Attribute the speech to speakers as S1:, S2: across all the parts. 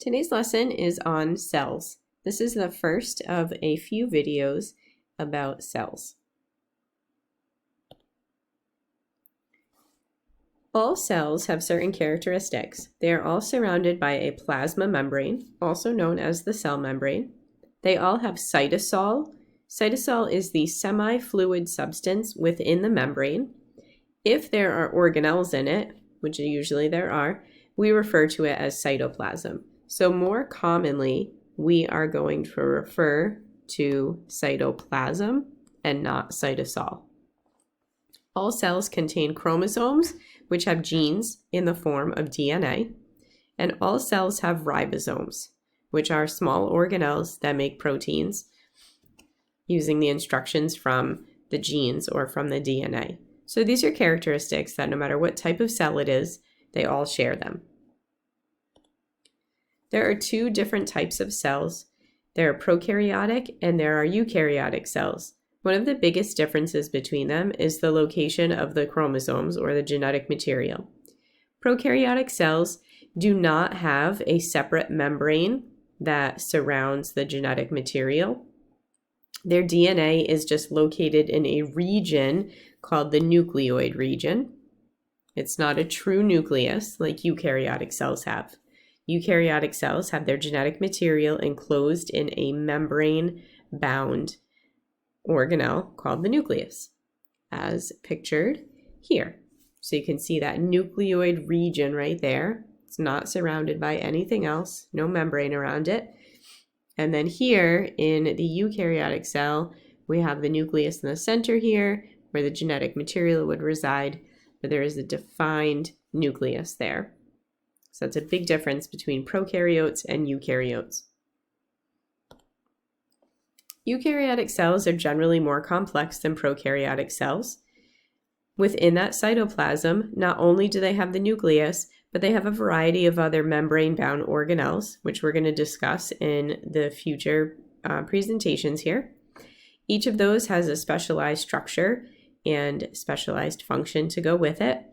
S1: Today's lesson is on cells. This is the first of a few videos about cells. All cells have certain characteristics. They are all surrounded by a plasma membrane, also known as the cell membrane. They all have cytosol. Cytosol is the semi-fluid substance within the membrane. If there are organelles in it, which usually there are, we refer to it as cytoplasm. So more commonly, we are going to refer to cytoplasm and not cytosol. All cells contain chromosomes, which have genes in the form of DNA, and all cells have ribosomes, which are small organelles that make proteins using the instructions from the genes or from the DNA. So these are characteristics that no matter what type of cell it is, they all share them. There are two different types of cells. There are prokaryotic and there are eukaryotic cells. One of the biggest differences between them is the location of the chromosomes or the genetic material. Prokaryotic cells do not have a separate membrane that surrounds the genetic material. Their DNA is just located in a region called the nucleoid region. It's not a true nucleus like eukaryotic cells have. Eukaryotic cells have their genetic material enclosed in a membrane-bound organelle called the nucleus, as pictured here. So you can see that nucleoid region right there. It's not surrounded by anything else, no membrane around it. And then here in the eukaryotic cell, we have the nucleus in the center here, where the genetic material would reside, but there is a defined nucleus there. So that's a big difference between prokaryotes and eukaryotes. Eukaryotic cells are generally more complex than prokaryotic cells. Within that cytoplasm, not only do they have the nucleus, but they have a variety of other membrane-bound organelles, which we're going to discuss in the future presentations here. Each of those has a specialized structure and specialized function to go with it.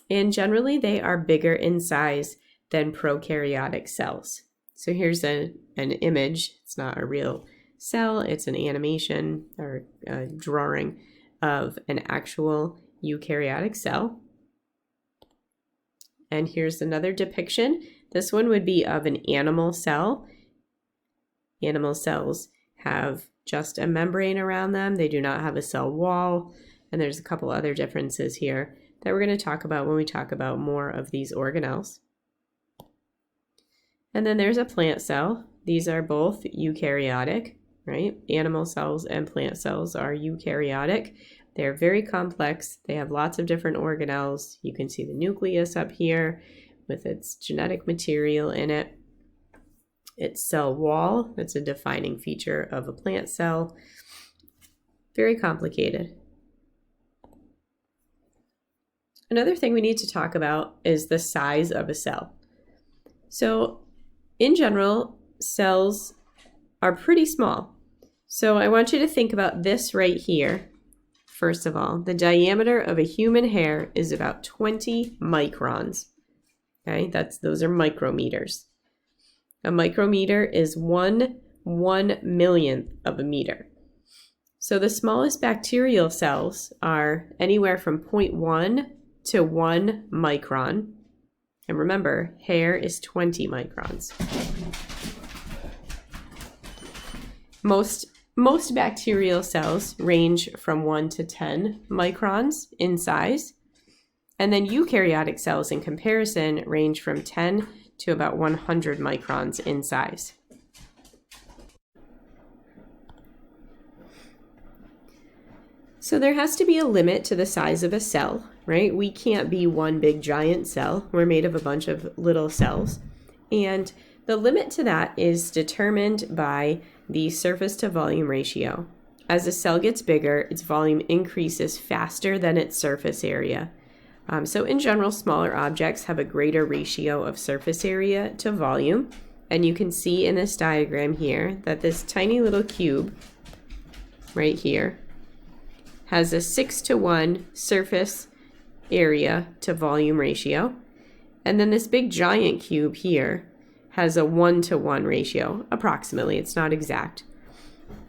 S1: And generally, they are bigger in size than prokaryotic cells. So here's an image. It's not a real cell. It's an animation or a drawing of an actual eukaryotic cell. And here's another depiction. This one would be of an animal cell. Animal cells have just a membrane around them. They do not have a cell wall. And there's a couple other differences here that we're going to talk about when we talk about more of these organelles. And then there's a plant cell. These are both eukaryotic, right? Animal cells and plant cells are eukaryotic. They're very complex. They have lots of different organelles. You can see the nucleus up here with its genetic material in it. Its cell wall, that's a defining feature of a plant cell. Very complicated. Another thing we need to talk about is the size of a cell. So in general, cells are pretty small. So I want you to think about this right here. First of all, the diameter of a human hair is about 20 microns. Okay, those are micrometers. A micrometer is 1/1,000,000th of a meter. So the smallest bacterial cells are anywhere from 0.1 to 1 micron. And remember, hair is 20 microns. Most bacterial cells range from 1 to 10 microns in size. And then eukaryotic cells in comparison range from 10 to about 100 microns in size. So there has to be a limit to the size of a cell, right? We can't be one big giant cell. We're made of a bunch of little cells. And the limit to that is determined by the surface to volume ratio. As a cell gets bigger, its volume increases faster than its surface area. So in general, smaller objects have a greater ratio of surface area to volume. And you can see in this diagram here that this tiny little cube right here has a 6:1 surface area to volume ratio. And then this big giant cube here has a 1-to-1 ratio, approximately. It's not exact.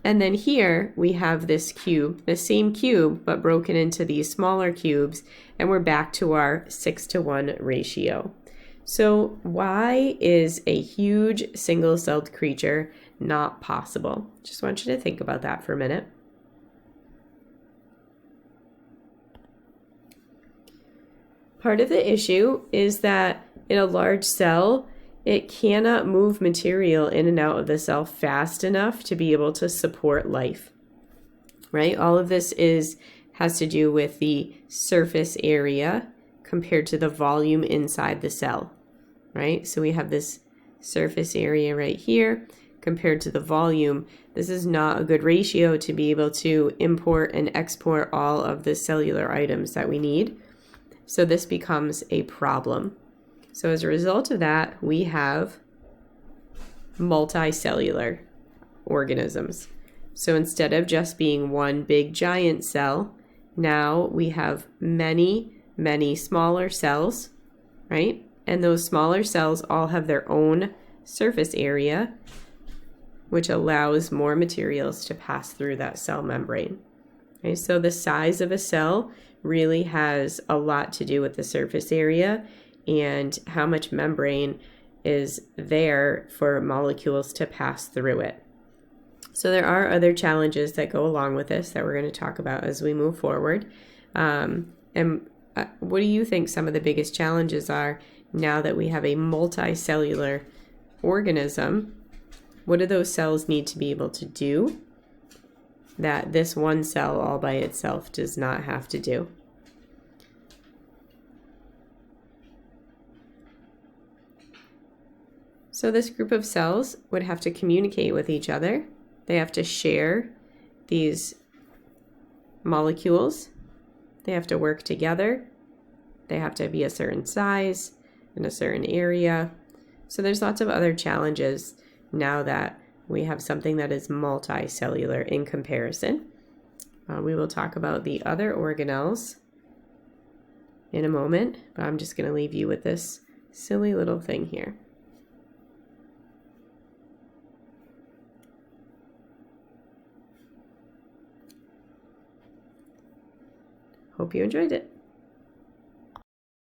S1: And then here we have this cube, the same cube, but broken into these smaller cubes, and we're back to our 6-to-1 ratio. So why is a huge single-celled creature not possible? Just want you to think about that for a minute. Part of the issue is that in a large cell, it cannot move material in and out of the cell fast enough to be able to support life, right? All of this has to do with the surface area compared to the volume inside the cell, right? So we have this surface area right here compared to the volume. This is not a good ratio to be able to import and export all of the cellular items that we need. So this becomes a problem. So as a result of that, we have multicellular organisms. So instead of just being one big giant cell, now we have many, many smaller cells, right? And those smaller cells all have their own surface area, which allows more materials to pass through that cell membrane. Okay, so the size of a cell really has a lot to do with the surface area and how much membrane is there for molecules to pass through it. So there are other challenges that go along with this that we're going to talk about as we move forward. What do you think some of the biggest challenges are now that we have a multicellular organism? What do those cells need to be able to do that this one cell all by itself does not have to do? So this group of cells would have to communicate with each other. They have to share these molecules. They have to work together. They have to be a certain size in a certain area. So there's lots of other challenges now that we have something that is multicellular in comparison. We will talk about the other organelles in a moment, but I'm just going to leave you with this silly little thing here. Hope you enjoyed it.